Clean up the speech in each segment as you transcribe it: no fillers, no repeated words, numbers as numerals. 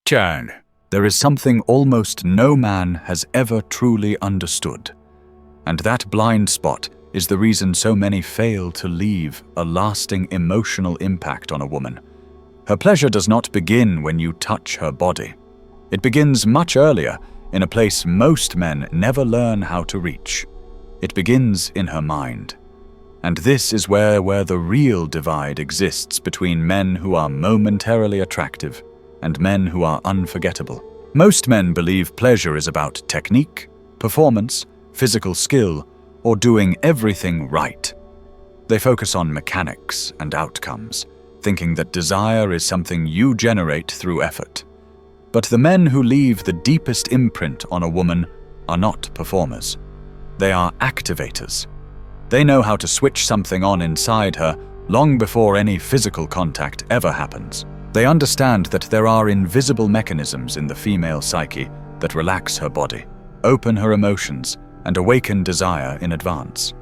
Chan, there is something almost no man has ever truly understood. And that blind spot is the reason so many fail to leave a lasting emotional impact on a woman. Her pleasure does not begin when you touch her body. It begins much earlier, in a place most men never learn how to reach. It begins in her mind. And this is where the real divide exists between men who are momentarily attractive and men who are unforgettable. Most men believe pleasure is about technique, performance, physical skill, or doing everything right. They focus on mechanics and outcomes, thinking that desire is something you generate through effort. But the men who leave the deepest imprint on a woman are not performers. They are activators. They know how to switch something on inside her long before any physical contact ever happens. They understand that there are invisible mechanisms in the female psyche that relax her body, open her emotions, and awaken desire in advance.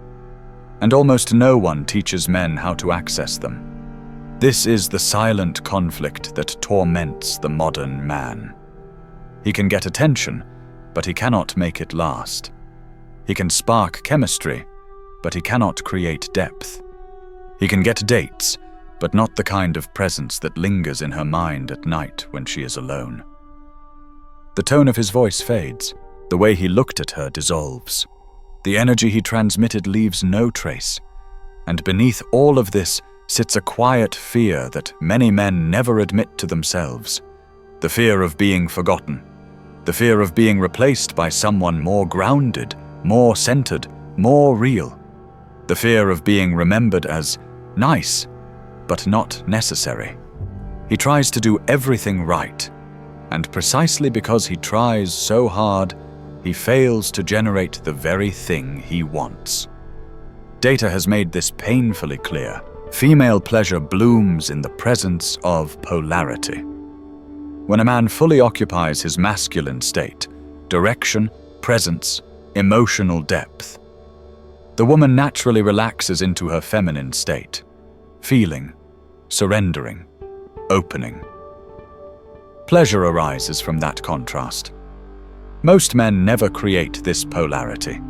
And almost no one teaches men how to access them. This is the silent conflict that torments the modern man. He can get attention, but he cannot make it last. He can spark chemistry, but he cannot create depth. He can get dates, but not the kind of presence that lingers in her mind at night when she is alone. The tone of his voice fades. The way he looked at her dissolves. The energy he transmitted leaves no trace. And beneath all of this sits a quiet fear that many men never admit to themselves. The fear of being forgotten. The fear of being replaced by someone more grounded, more centered, more real. The fear of being remembered as nice, but not necessary. He tries to do everything right, and precisely because he tries so hard, he fails to generate the very thing he wants. Data has made this painfully clear. Female pleasure blooms in the presence of polarity. When a man fully occupies his masculine state, direction, presence, emotional depth, the woman naturally relaxes into her feminine state, feeling, surrendering, opening. Pleasure arises from that contrast. Most men never create this polarity.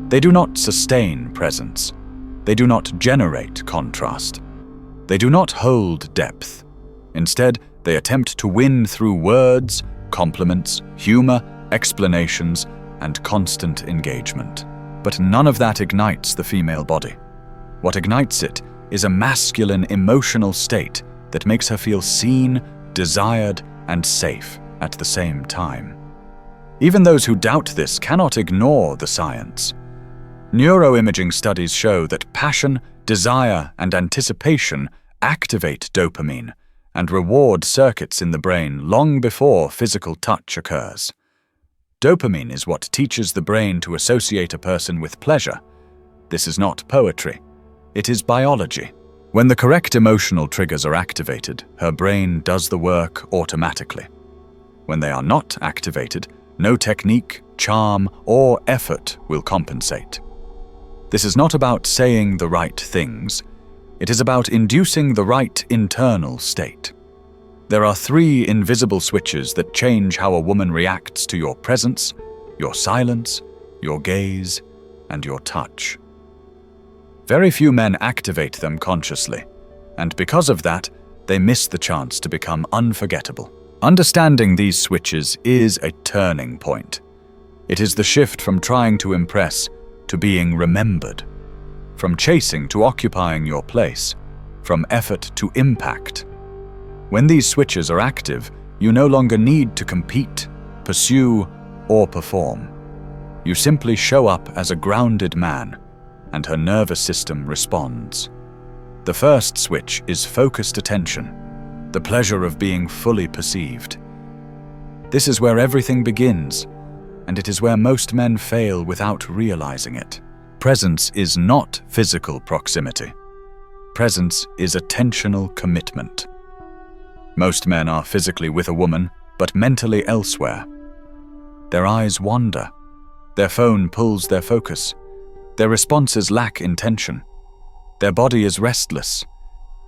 They do not sustain presence. They do not generate contrast. They do not hold depth. Instead, they attempt to win through words, compliments, humor, explanations, and constant engagement. But none of that ignites the female body. What ignites it is a masculine emotional state that makes her feel seen, desired, and safe at the same time. Even those who doubt this cannot ignore the science. Neuroimaging studies show that passion, desire, and anticipation activate dopamine and reward circuits in the brain long before physical touch occurs. Dopamine is what teaches the brain to associate a person with pleasure. This is not poetry. It is biology. When the correct emotional triggers are activated, her brain does the work automatically. When they are not activated, no technique, charm, or effort will compensate. This is not about saying the right things. It is about inducing the right internal state. There are 3 invisible switches that change how a woman reacts to your presence, your silence, your gaze, and your touch. Very few men activate them consciously, and because of that, they miss the chance to become unforgettable. Understanding these switches is a turning point. It is the shift from trying to impress to being remembered, from chasing to occupying your place, from effort to impact. When these switches are active, you no longer need to compete, pursue, or perform. You simply show up as a grounded man, and her nervous system responds. The first switch is focused attention, the pleasure of being fully perceived. This is where everything begins, and it is where most men fail without realizing it. Presence is not physical proximity. Presence is attentional commitment. Most men are physically with a woman, but mentally elsewhere. Their eyes wander. Their phone pulls their focus. Their responses lack intention. Their body is restless.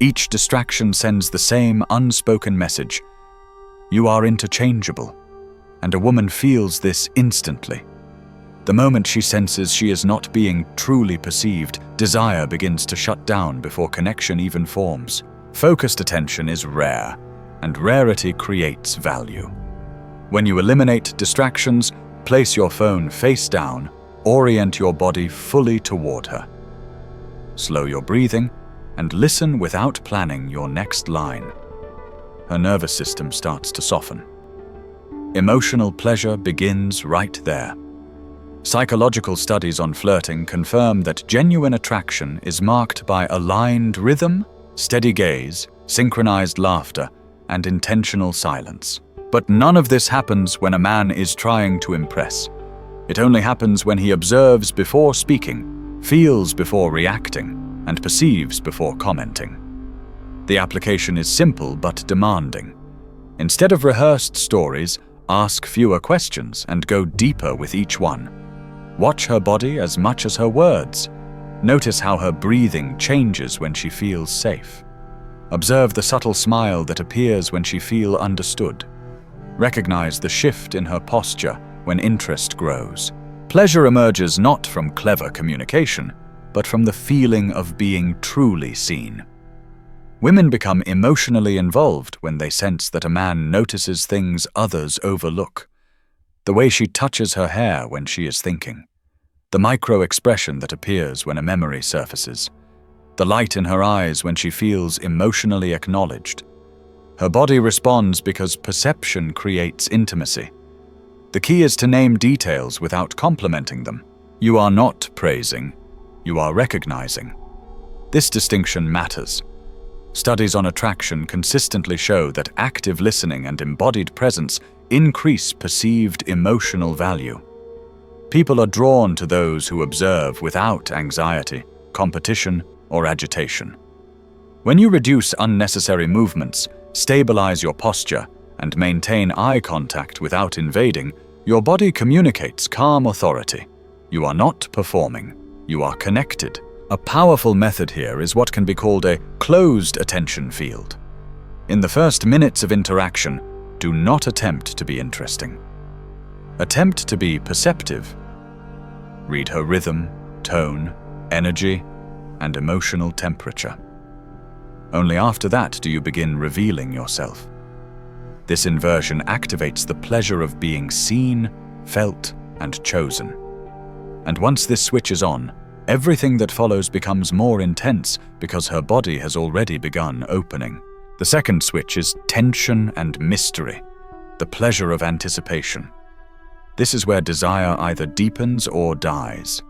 Each distraction sends the same unspoken message. You are interchangeable, and a woman feels this instantly. The moment she senses she is not being truly perceived, desire begins to shut down before connection even forms. Focused attention is rare, and rarity creates value. When you eliminate distractions, place your phone face down, orient your body fully toward her. Slow your breathing, and listen without planning your next line. Her nervous system starts to soften. Emotional pleasure begins right there. Psychological studies on flirting confirm that genuine attraction is marked by aligned rhythm, steady gaze, synchronized laughter, and intentional silence. But none of this happens when a man is trying to impress. It only happens when he observes before speaking, feels before reacting, and perceives before commenting. The application is simple but demanding. Instead of rehearsed stories, ask fewer questions and go deeper with each one. Watch her body as much as her words. Notice how her breathing changes when she feels safe. Observe the subtle smile that appears when she feels understood. Recognize the shift in her posture when interest grows. Pleasure emerges not from clever communication, but from the feeling of being truly seen. Women become emotionally involved when they sense that a man notices things others overlook. The way she touches her hair when she is thinking. The micro-expression that appears when a memory surfaces. The light in her eyes when she feels emotionally acknowledged. Her body responds because perception creates intimacy. The key is to name details without complimenting them. You are not praising, you are recognizing. This distinction matters. Studies on attraction consistently show that active listening and embodied presence increase perceived emotional value. People are drawn to those who observe without anxiety, competition, or agitation. When you reduce unnecessary movements, stabilize your posture, and maintain eye contact without invading, your body communicates calm authority. You are not performing, you are connected. A powerful method here is what can be called a closed attention field. In the first minutes of interaction, do not attempt to be interesting. Attempt to be perceptive. Read her rhythm, tone, energy, and emotional temperature. Only after that do you begin revealing yourself. This inversion activates the pleasure of being seen, felt, and chosen. And once this switch is on, everything that follows becomes more intense because her body has already begun opening. The second switch is tension and mystery, the pleasure of anticipation. This is where desire either deepens or dies.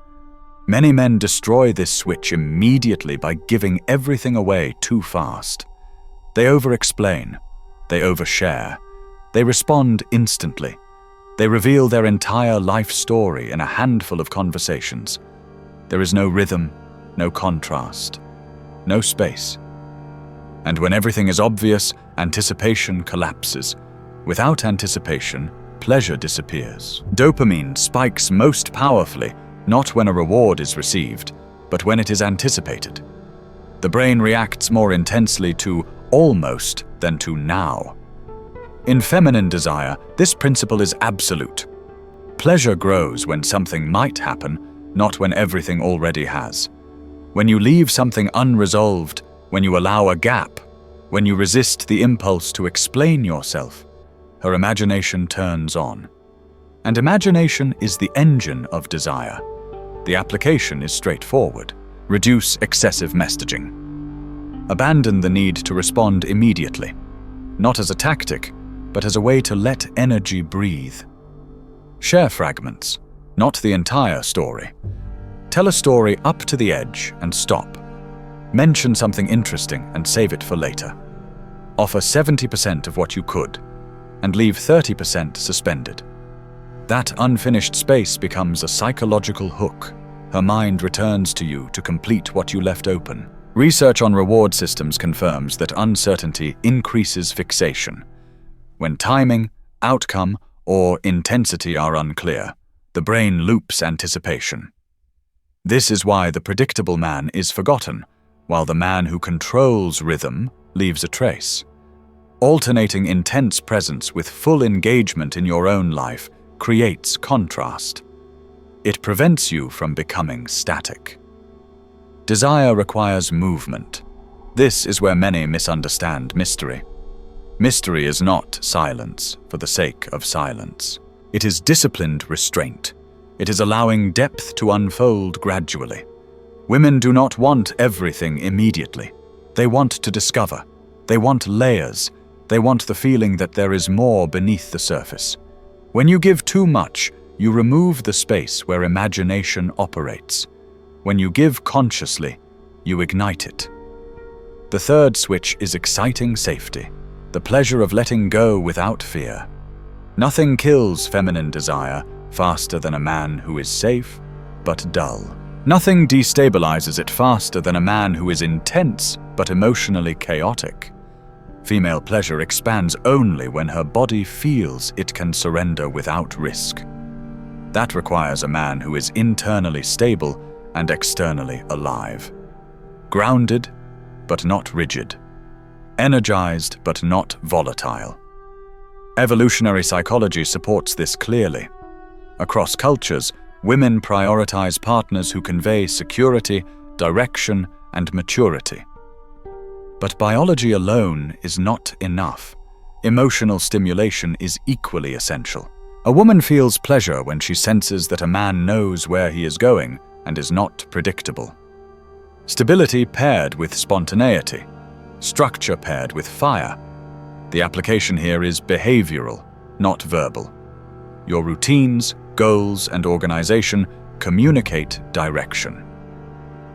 Many men destroy this switch immediately by giving everything away too fast. They over-explain, they overshare, they respond instantly. They reveal their entire life story in a handful of conversations. There is no rhythm, no contrast, no space. And when everything is obvious, anticipation collapses. Without anticipation, pleasure disappears. Dopamine spikes most powerfully, not when a reward is received, but when it is anticipated. The brain reacts more intensely to almost than to now. In feminine desire, this principle is absolute. Pleasure grows when something might happen, not when everything already has. When you leave something unresolved, when you allow a gap, when you resist the impulse to explain yourself, her imagination turns on. And imagination is the engine of desire. The application is straightforward. Reduce excessive messaging. Abandon the need to respond immediately, not as a tactic, but as a way to let energy breathe. Share fragments, not the entire story. Tell a story up to the edge and stop. Mention something interesting and save it for later. Offer 70% of what you could, and leave 30% suspended. That unfinished space becomes a psychological hook. Her mind returns to you to complete what you left open. Research on reward systems confirms that uncertainty increases fixation. When timing, outcome, or intensity are unclear, the brain loops anticipation. This is why the predictable man is forgotten, while the man who controls rhythm leaves a trace. Alternating intense presence with full engagement in your own life creates contrast. It prevents you from becoming static. Desire requires movement. This is where many misunderstand mystery. Mystery is not silence for the sake of silence. It is disciplined restraint. It is allowing depth to unfold gradually. Women do not want everything immediately. They want to discover. They want layers. They want the feeling that there is more beneath the surface. When you give too much, you remove the space where imagination operates. When you give consciously, you ignite it. The third switch is exciting safety, the pleasure of letting go without fear. Nothing kills feminine desire faster than a man who is safe but dull. Nothing destabilizes it faster than a man who is intense but emotionally chaotic. Female pleasure expands only when her body feels it can surrender without risk. That requires a man who is internally stable and externally alive. Grounded, but not rigid. Energized, but not volatile. Evolutionary psychology supports this clearly. Across cultures, women prioritize partners who convey security, direction, and maturity. But biology alone is not enough. Emotional stimulation is equally essential. A woman feels pleasure when she senses that a man knows where he is going and is not predictable. Stability paired with spontaneity. Structure paired with fire. The application here is behavioral, not verbal. Your routines, goals, and organization communicate direction.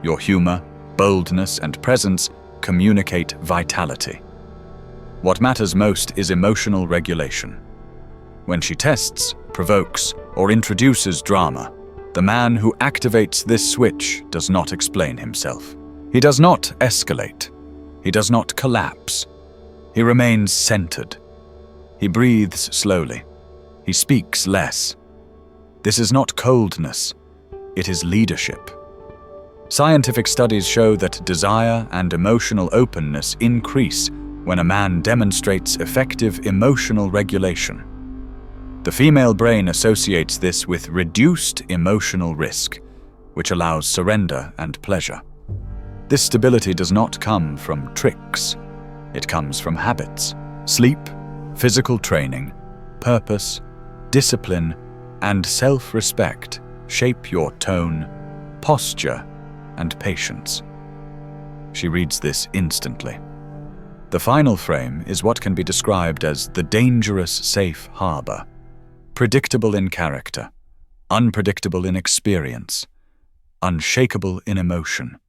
Your humor, boldness, and presence communicate vitality. What matters most is emotional regulation. When she tests, provokes, or introduces drama, the man who activates this switch does not explain himself. He does not escalate. He does not collapse. He remains centered. He breathes slowly. He speaks less. This is not coldness. It is leadership. Scientific studies show that desire and emotional openness increase when a man demonstrates effective emotional regulation. The female brain associates this with reduced emotional risk, which allows surrender and pleasure. This stability does not come from tricks. It comes from habits, sleep, physical training, purpose, discipline, and self-respect shape your tone, posture, and patience. She reads this instantly. The final frame is what can be described as the dangerous safe harbor. Predictable in character, unpredictable in experience, unshakable in emotion.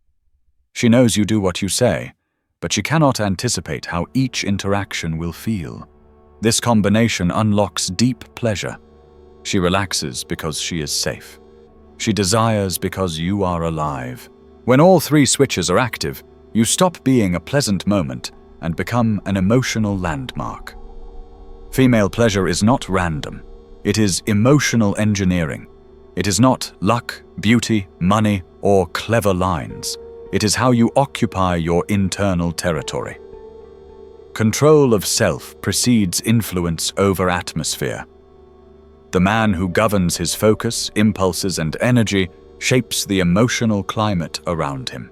She knows you do what you say, but she cannot anticipate how each interaction will feel. This combination unlocks deep pleasure. She relaxes because she is safe. She desires because you are alive. When all three switches are active, you stop being a pleasant moment and become an emotional landmark. Female pleasure is not random. It is emotional engineering. It is not luck, beauty, money, or clever lines. It is how you occupy your internal territory. Control of self precedes influence over atmosphere. The man who governs his focus, impulses, and energy shapes the emotional climate around him.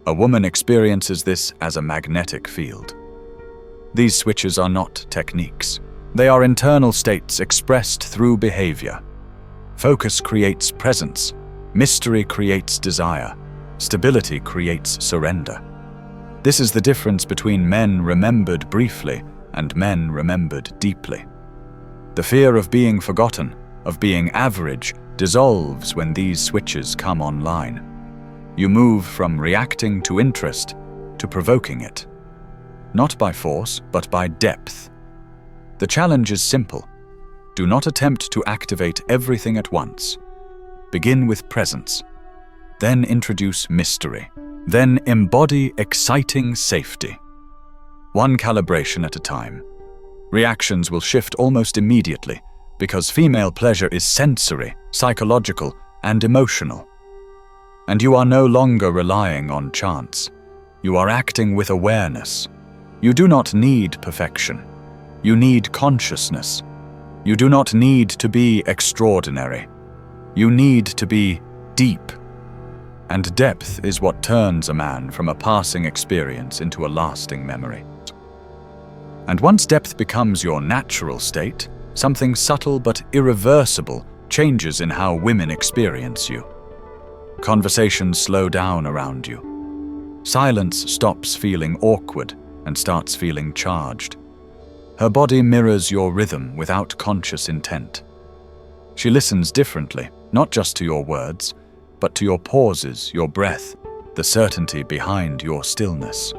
A woman experiences this as a magnetic field. These switches are not techniques. They are internal states expressed through behavior. Focus creates presence. Mystery creates desire. Stability creates surrender. This is the difference between men remembered briefly and men remembered deeply. The fear of being forgotten, of being average, dissolves when these switches come online. You move from reacting to interest to provoking it. Not by force, but by depth. The challenge is simple. Do not attempt to activate everything at once. Begin with presence. Then introduce mystery. Then embody exciting safety. One calibration at a time. Reactions will shift almost immediately because female pleasure is sensory, psychological, and emotional. And you are no longer relying on chance. You are acting with awareness. You do not need perfection. You need consciousness. You do not need to be extraordinary. You need to be deep. And depth is what turns a man from a passing experience into a lasting memory. And once depth becomes your natural state, something subtle but irreversible changes in how women experience you. Conversations slow down around you. Silence stops feeling awkward and starts feeling charged. Her body mirrors your rhythm without conscious intent. She listens differently, not just to your words, but to your pauses, your breath, the certainty behind your stillness.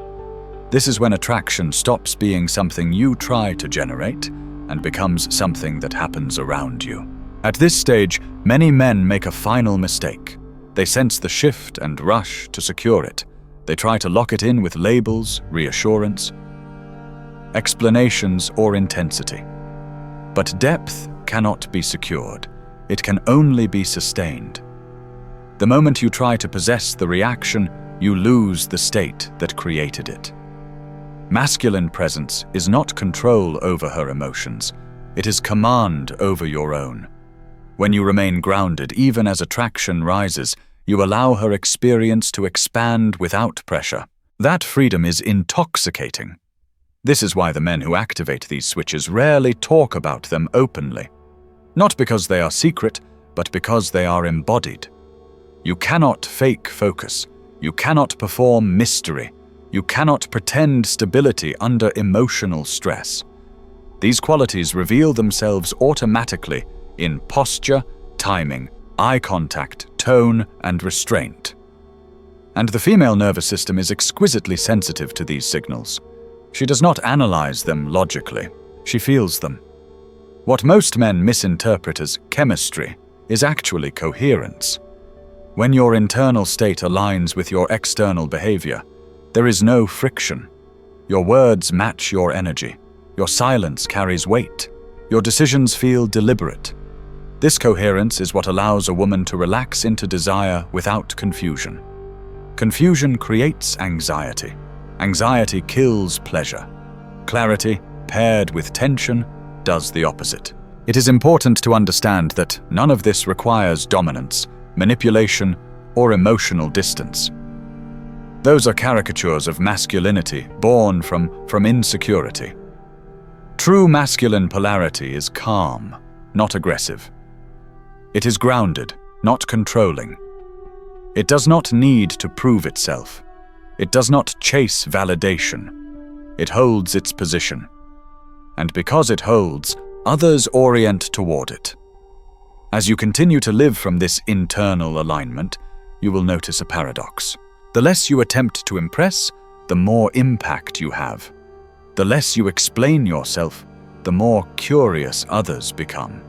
This is when attraction stops being something you try to generate and becomes something that happens around you. At this stage, many men make a final mistake. They sense the shift and rush to secure it. They try to lock it in with labels, reassurance, explanations, or intensity. But depth cannot be secured. It can only be sustained. The moment you try to possess the reaction, you lose the state that created it. Masculine presence is not control over her emotions. It is command over your own. When you remain grounded, even as attraction rises, you allow her experience to expand without pressure. That freedom is intoxicating. This is why the men who activate these switches rarely talk about them openly. Not because they are secret, but because they are embodied. You cannot fake focus. You cannot perform mystery. You cannot pretend stability under emotional stress. These qualities reveal themselves automatically in posture, timing, eye contact, tone, and restraint. And the female nervous system is exquisitely sensitive to these signals. She does not analyze them logically. She feels them. What most men misinterpret as chemistry is actually coherence. When your internal state aligns with your external behavior, there is no friction. Your words match your energy. Your silence carries weight. Your decisions feel deliberate. This coherence is what allows a woman to relax into desire without confusion. Confusion creates anxiety. Anxiety kills pleasure. Clarity, paired with tension, does the opposite. It is important to understand that none of this requires dominance, manipulation, or emotional distance. Those are caricatures of masculinity born from insecurity. True masculine polarity is calm, not aggressive. It is grounded, not controlling. It does not need to prove itself. It does not chase validation. It holds its position. And because it holds, others orient toward it. As you continue to live from this internal alignment, you will notice a paradox. The less you attempt to impress, the more impact you have. The less you explain yourself, the more curious others become.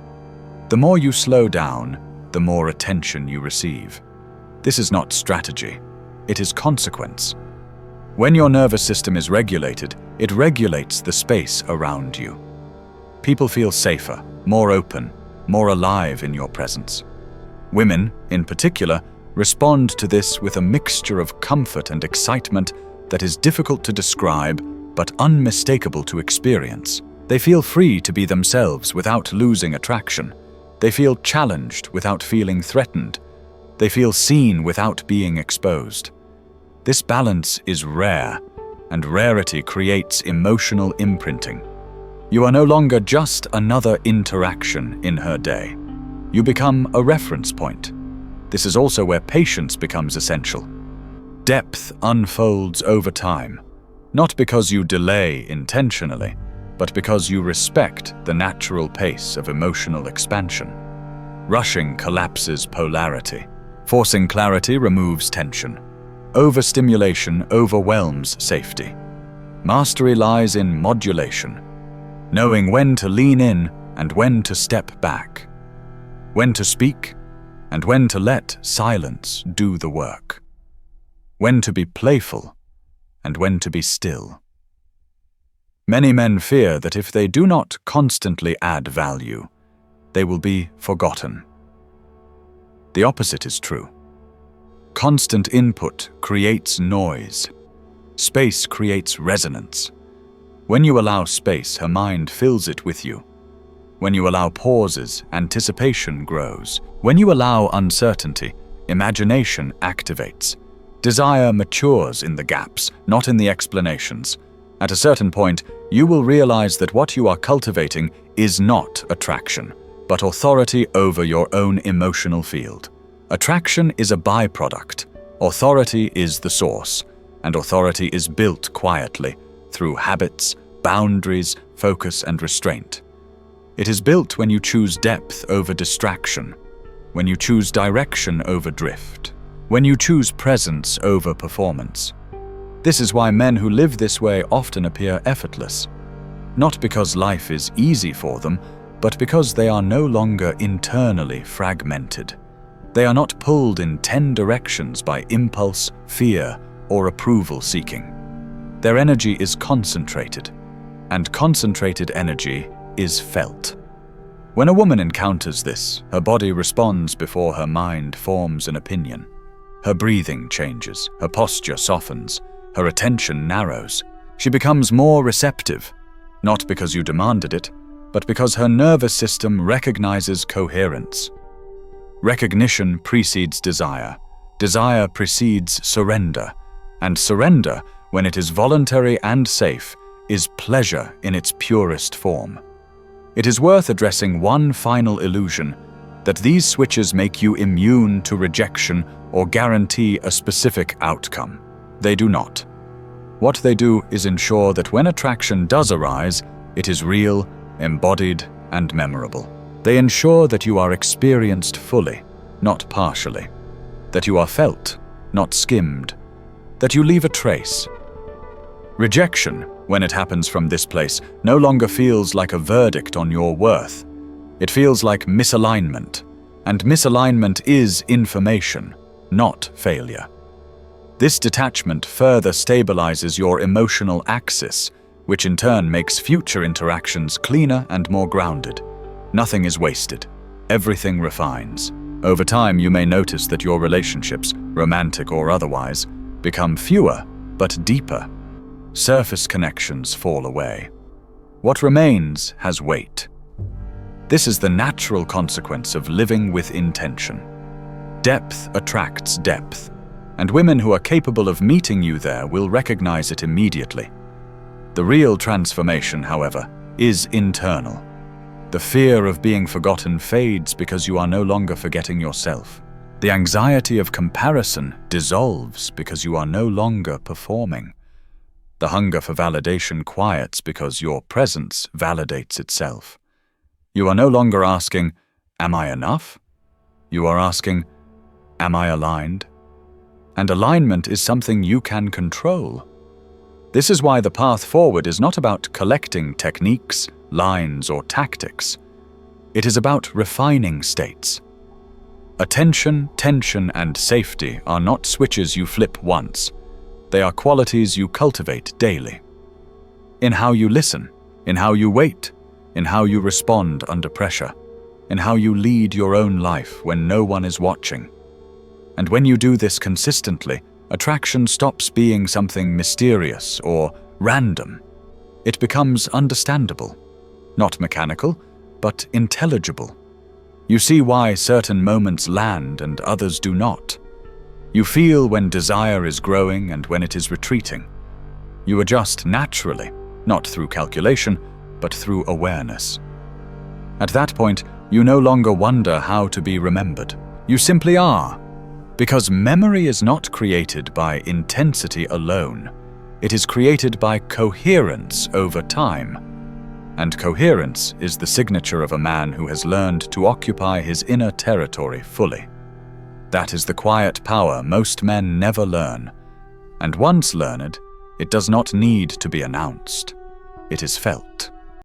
The more you slow down, the more attention you receive. This is not strategy. It is consequence. When your nervous system is regulated, it regulates the space around you. People feel safer, more open, more alive in your presence. Women, in particular, respond to this with a mixture of comfort and excitement that is difficult to describe but unmistakable to experience. They feel free to be themselves without losing attraction. They feel challenged without feeling threatened. They feel seen without being exposed. This balance is rare, and rarity creates emotional imprinting. You are no longer just another interaction in her day. You become a reference point. This is also where patience becomes essential. Depth unfolds over time, not because you delay intentionally, but because you respect the natural pace of emotional expansion. Rushing collapses polarity. Forcing clarity removes tension. Overstimulation overwhelms safety. Mastery lies in modulation, knowing when to lean in and when to step back, when to speak and when to let silence do the work, when to be playful and when to be still. Many men fear that if they do not constantly add value, they will be forgotten. The opposite is true. Constant input creates noise. Space creates resonance. When you allow space, her mind fills it with you. When you allow pauses, anticipation grows. When you allow uncertainty, imagination activates. Desire matures in the gaps, not in the explanations. At a certain point, you will realize that what you are cultivating is not attraction, but authority over your own emotional field. Attraction is a byproduct. Authority is the source, and authority is built quietly through habits, boundaries, focus, and restraint. It is built when you choose depth over distraction, when you choose direction over drift, when you choose presence over performance. This is why men who live this way often appear effortless, not because life is easy for them, but because they are no longer internally fragmented. They are not pulled in 10 directions by impulse, fear, or approval seeking. Their energy is concentrated, and concentrated energy is felt. When a woman encounters this, her body responds before her mind forms an opinion. Her breathing changes, her posture softens, her attention narrows. She becomes more receptive, not because you demanded it, but because her nervous system recognizes coherence. Recognition precedes desire, desire precedes surrender, and surrender, when it is voluntary and safe, is pleasure in its purest form. It is worth addressing one final illusion, that these switches make you immune to rejection or guarantee a specific outcome. They do not. What they do is ensure that when attraction does arise, it is real, embodied, and memorable. They ensure that you are experienced fully, not partially, that you are felt, not skimmed, that you leave a trace. Rejection, when it happens from this place, no longer feels like a verdict on your worth. It feels like misalignment, and misalignment is information, not failure. This detachment further stabilizes your emotional axis, which in turn makes future interactions cleaner and more grounded. Nothing is wasted. Everything refines. Over time, you may notice that your relationships, romantic or otherwise, become fewer but deeper. Surface connections fall away. What remains has weight. This is the natural consequence of living with intention. Depth attracts depth, and women who are capable of meeting you there will recognize it immediately. The real transformation, however, is internal. The fear of being forgotten fades because you are no longer forgetting yourself. The anxiety of comparison dissolves because you are no longer performing. The hunger for validation quiets because your presence validates itself. You are no longer asking, "Am I enough?" You are asking, "Am I aligned?" And alignment is something you can control. This is why the path forward is not about collecting techniques, lines, or tactics. It is about refining states. Attention, tension, and safety are not switches you flip once. They are qualities you cultivate daily. In how you listen, in how you wait, in how you respond under pressure, in how you lead your own life when no one is watching. And when you do this consistently, attraction stops being something mysterious or random. It becomes understandable, not mechanical, but intelligible. You see why certain moments land and others do not. You feel when desire is growing and when it is retreating. You adjust naturally, not through calculation, but through awareness. At that point, you no longer wonder how to be remembered. You simply are. Because memory is not created by intensity alone. It is created by coherence over time. And coherence is the signature of a man who has learned to occupy his inner territory fully. That is the quiet power most men never learn. And once learned, it does not need to be announced. It is felt.